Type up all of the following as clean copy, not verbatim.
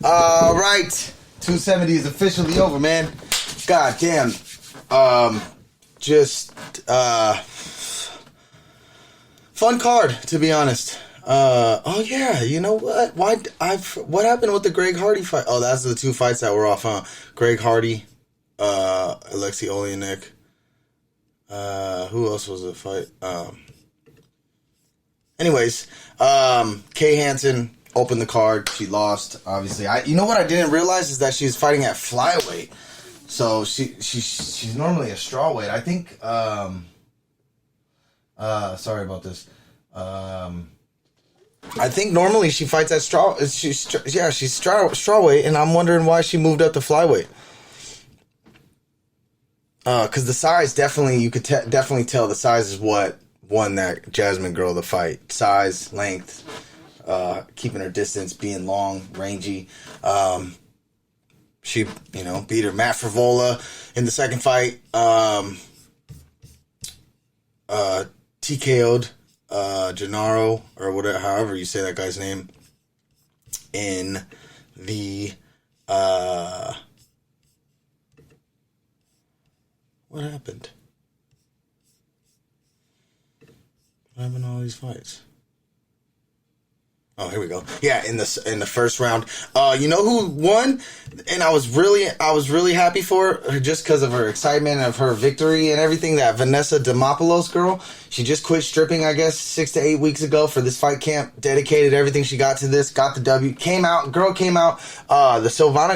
All right. 270 is officially over, man. God damn. Just fun card, to be honest. Oh yeah, you know what? What happened with the Greg Hardy fight? Oh, that's the two fights that were off, huh? Greg Hardy, Alexei Olenek. Who else was the fight? Anyways, Kay Hansen opened the card. She lost, obviously. You know what I didn't realize is that she's fighting at flyweight. So she's normally a strawweight. I think. Sorry about this. I think normally she fights at she's strawweight, and I'm wondering why she moved up to flyweight. Because the size definitely, you could definitely tell the size is what won that Jasmine girl the fight. Size, length, keeping her distance, being long, rangy. She, beat her Matt Frivola in the second fight. TKO'd Gennaro, or whatever, however you say that guy's name, in the what happened? What happened to all these fights? Oh, here we go. Yeah, in the first round. You know who won? And I was really happy for her just because of her excitement of her victory and everything. That Vanessa Demopoulos girl. She just quit stripping, I guess, 6 to 8 weeks ago for this fight camp. Dedicated everything she got to this. Got the W. The Silvana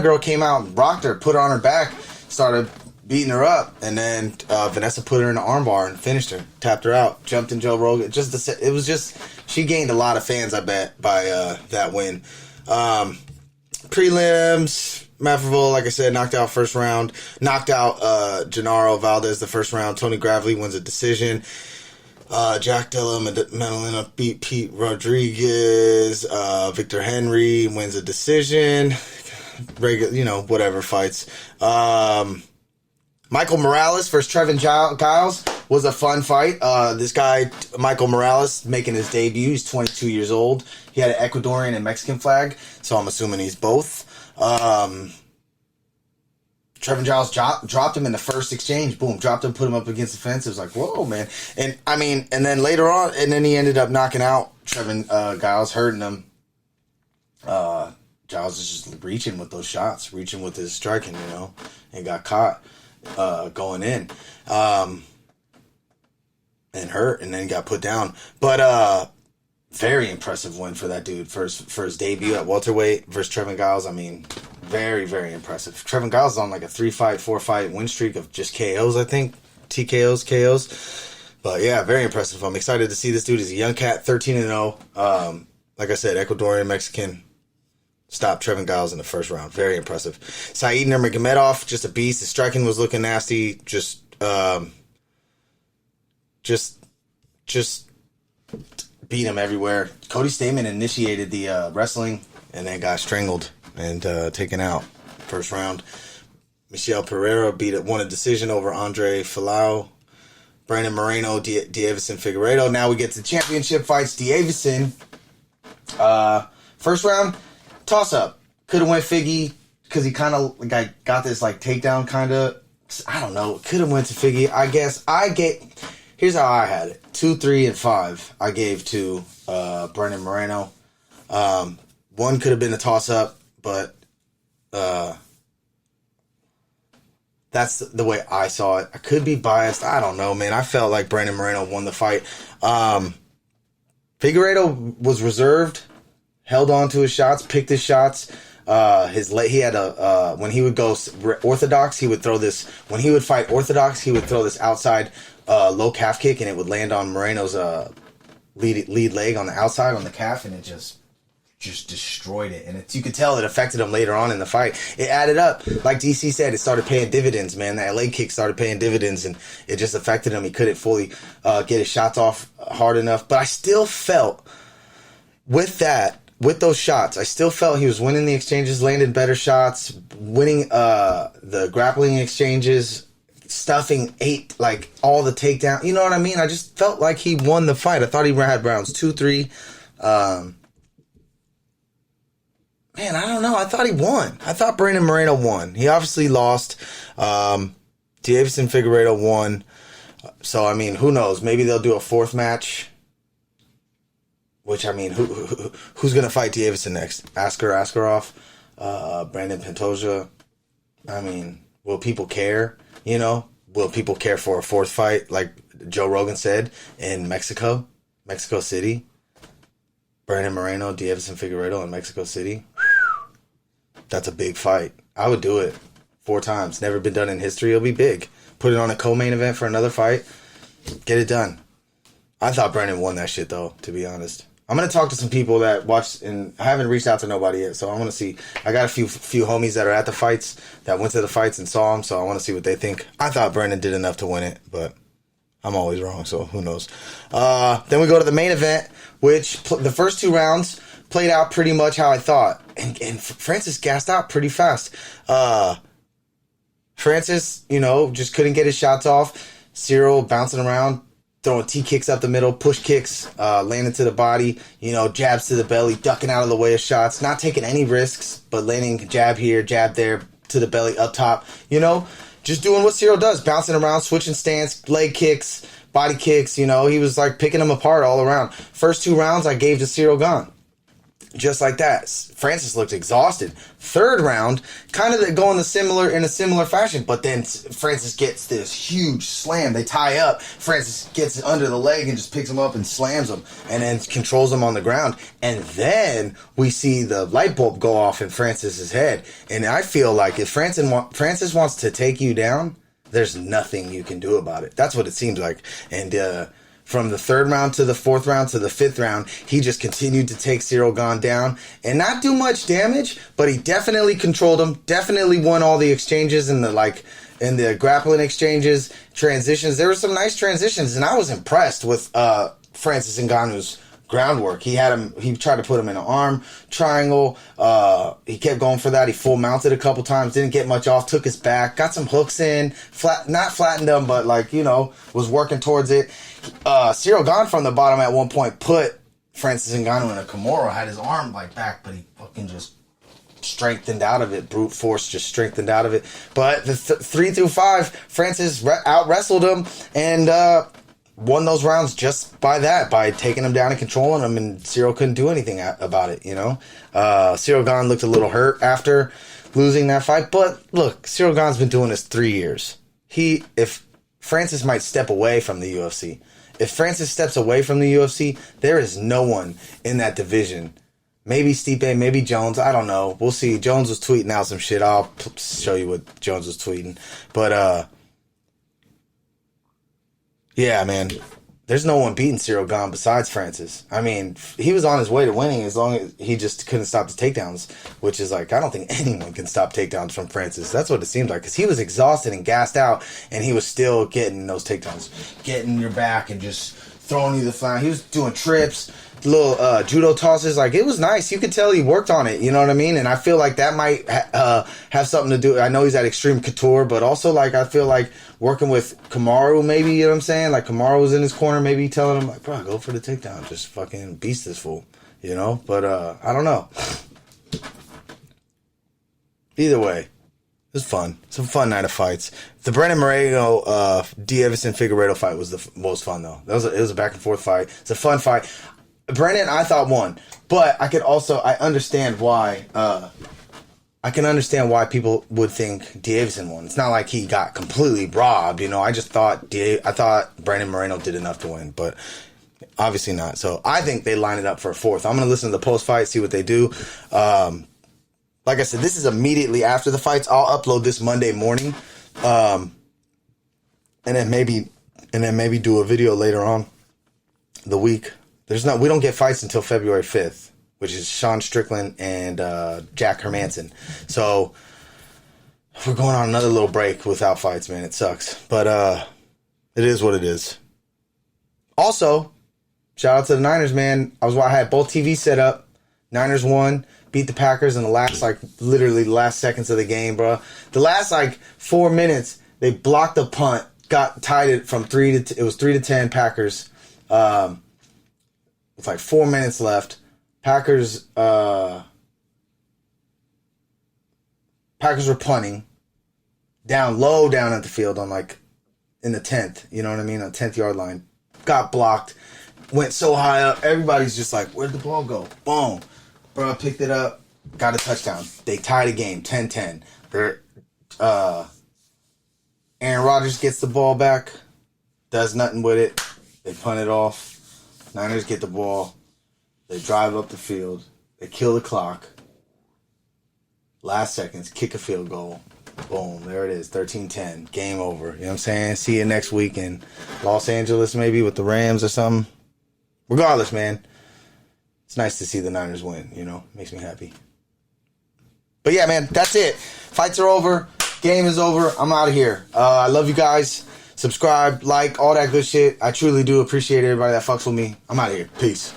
girl came out, rocked her, put her on her back, started beating her up, and then Vanessa put her in an armbar and finished her, tapped her out, jumped in Joe Rogan. She gained a lot of fans, I bet, by that win. Prelims, Matt Frivola, like I said, knocked out first round, knocked out Gennaro Valdez the first round. Tony Gravely wins a decision. Jack Della Maddalena beat Pete Rodriguez. Victor Henry wins a decision. Whatever fights. Michael Morales versus Trevin Giles was a fun fight. This guy, Michael Morales, making his debut. He's 22 years old. He had an Ecuadorian and Mexican flag, so I'm assuming he's both. Trevin Giles dropped him in the first exchange. Boom, dropped him, put him up against the fence. It was like, whoa, man. And then later on, and then he ended up knocking out Trevin Giles, hurting him. Giles is just reaching with those shots, reaching with his striking, and got caught going in. And hurt, and then got put down. But very impressive win for that dude for his debut at welterweight versus Trevin Giles. I mean, very, very impressive. Trevin Giles is on like a 4-fight win streak of just KOs, I think. TKOs, KOs. But yeah, very impressive. I'm excited to see this dude. He's a young cat, 13-0. Like I said, Ecuadorian, Mexican. Stopped Trevin Giles in the first round. Very impressive. Said Nurmagomedov, just a beast. His striking was looking nasty. Just beat him everywhere. Cody Stamann initiated the wrestling and then got strangled and taken out first round. Michel Pereira won a decision over Andre Falau. Brandon Moreno, Deiveson Figureido. Now we get to championship fights. Deiveson, first round, toss up. Could have went Figgy because he kind of got this takedown kind of. I don't know. Could have went to Figgy. I guess here's how I had it. 2, 3, and 5 I gave to Brandon Moreno. One could have been a toss-up, but that's the way I saw it. I could be biased. I don't know, man. I felt like Brandon Moreno won the fight. Figueiredo was reserved, held on to his shots, picked his shots. He had when he would go orthodox, he would throw this. When he would fight orthodox, he would throw this outside low calf kick, and it would land on Moreno's lead leg on the outside on the calf, and it just destroyed it. And you could tell it affected him later on in the fight. It added up, like DC said. It started paying dividends, man. That leg kick started paying dividends, and it just affected him. He couldn't fully get his shots off hard enough. But I still felt with those shots, I still felt he was winning the exchanges, landing better shots, winning the grappling exchanges, stuffing all the takedown. You know what I mean? I just felt like he won the fight. I thought he had rounds 2, 3. Man, I don't know. I thought he won. I thought Brandon Moreno won. He obviously lost. Deiveson Figueiredo won. So, I mean, who knows? Maybe they'll do a fourth match. Which, I mean, who's going to fight Deiveson next? Askarov? Brandon Pantoja? I mean, will people care? You know? Will people care for a fourth fight, like Joe Rogan said, in Mexico City? Brandon Moreno, Deiveson Figueiredo in Mexico City. That's a big fight. I would do it 4 times. Never been done in history. It'll be big. Put it on a co-main event for another fight. Get it done. I thought Brandon won that shit, though, to be honest. I'm going to talk to some people that watched, and I haven't reached out to nobody yet, so I want to see. I got a few homies that are at the fights, that went to the fights and saw them, so I want to see what they think. I thought Brandon did enough to win it, but I'm always wrong, so who knows. Then we go to the main event, which the first 2 rounds played out pretty much how I thought. And Francis gassed out pretty fast. Francis, you know, just couldn't get his shots off. Cyril bouncing around, throwing T-kicks up the middle, push kicks, landing to the body, you know, jabs to the belly, ducking out of the way of shots, not taking any risks, but landing jab here, jab there, to the belly, up top, you know, just doing what Cyril does, bouncing around, switching stance, leg kicks, body kicks, you know, he was like picking them apart all around. First 2 rounds I gave to Cyril Gane. Just like that. Francis looked exhausted. Third round, kind of going in a similar fashion, but then Francis gets this huge slam. They tie up. Francis gets under the leg and just picks him up and slams him, and then controls him on the ground. And then we see the light bulb go off in Francis's head. And I feel like if Francis wants to take you down, there's nothing you can do about it. That's what it seems like. And from the 3rd round to the 4th round to the 5th round, he just continued to take Cyril Gane down and not do much damage, but he definitely controlled him, definitely won all the exchanges and the grappling exchanges, transitions. There were some nice transitions, and I was impressed with Francis Ngannou's groundwork. He tried to put him in an arm triangle. He kept going for that. He full mounted a couple times, didn't get much off, took his back, got some hooks in, not flattened them, but was working towards it. Cyril Gane from the bottom at one point put Francis Ngannou in a Kimura, had his arm back, but he fucking just strengthened out of it. Brute force just strengthened out of it. But the 3 through 5, Francis out wrestled him and won those rounds just by taking him down and controlling him, and Cyril couldn't do anything about it, you know. Cyril Gane looked a little hurt after losing that fight, but look, Cyril Gane's been doing this 3 years. If Francis might step away from the UFC. If Francis steps away from the UFC, there is no one in that division. Maybe Stipe, maybe Jones, I don't know. We'll see. Jones was tweeting out some shit. I'll show you what Jones was tweeting. But, yeah, man, there's no one beating Cyril Gane besides Francis. I mean, he was on his way to winning as long as he just couldn't stop the takedowns, which is I don't think anyone can stop takedowns from Francis. That's what it seemed like, because he was exhausted and gassed out, and he was still getting those takedowns, getting your back and just throwing you the flying. He was doing trips, little judo tosses. It was nice. You could tell he worked on it, you know what I mean? And I feel like that might have something to do. I know he's at Extreme Couture, but also I feel like working with Kamaru, maybe, you know what I'm saying? Kamaru was in his corner, maybe telling him, bro, go for the takedown. Just fucking beast this fool, you know? But I don't know. Either way, it was fun. It's a fun night of fights. The Brandon Moreno, Deiveson Figueiredo fight was the most fun, though. It was a back and forth fight. It's a fun fight. Brandon, I thought, won, but I understand why. I can understand why people would think Deiveson won. It's not like he got completely robbed, you know. I just thought I thought Brandon Moreno did enough to win, but obviously not. So I think they line it up for a 4th. I'm gonna listen to the post fight, see what they do. Like I said, this is immediately after the fights. I'll upload this Monday morning, and then maybe do a video later on the week. We don't get fights until February 5th, which is Sean Strickland and Jack Hermanson. So we're going on another little break without fights, man. It sucks, but it is what it is. Also, shout out to the Niners, man. I had both TVs set up. Niners won, beat the Packers in the last literally the last seconds of the game, bro. The last 4 minutes, they blocked the punt, got tied it from 3 to it was 3-10 Packers. With 4 minutes left, Packers Packers were punting down low down at the field on like in the 10th, you know what I mean, on 10th yard line. Got blocked, went so high up. Everybody's just like, where'd the ball go? Boom. Bro, picked it up, got a touchdown. They tied the game 10-10. Aaron Rodgers gets the ball back, does nothing with it. They punt it off. Niners get the ball. They drive up the field. They kill the clock. Last seconds, kick a field goal. Boom, there it is, 13-10. Game over. You know what I'm saying? See you next week in Los Angeles, maybe, with the Rams or something. Regardless, man, it's nice to see the Niners win, you know? Makes me happy. But yeah, man, that's it. Fights are over. Game is over. I'm out of here. I love you guys. Subscribe, like, all that good shit. I truly do appreciate everybody that fucks with me. I'm out of here. Peace.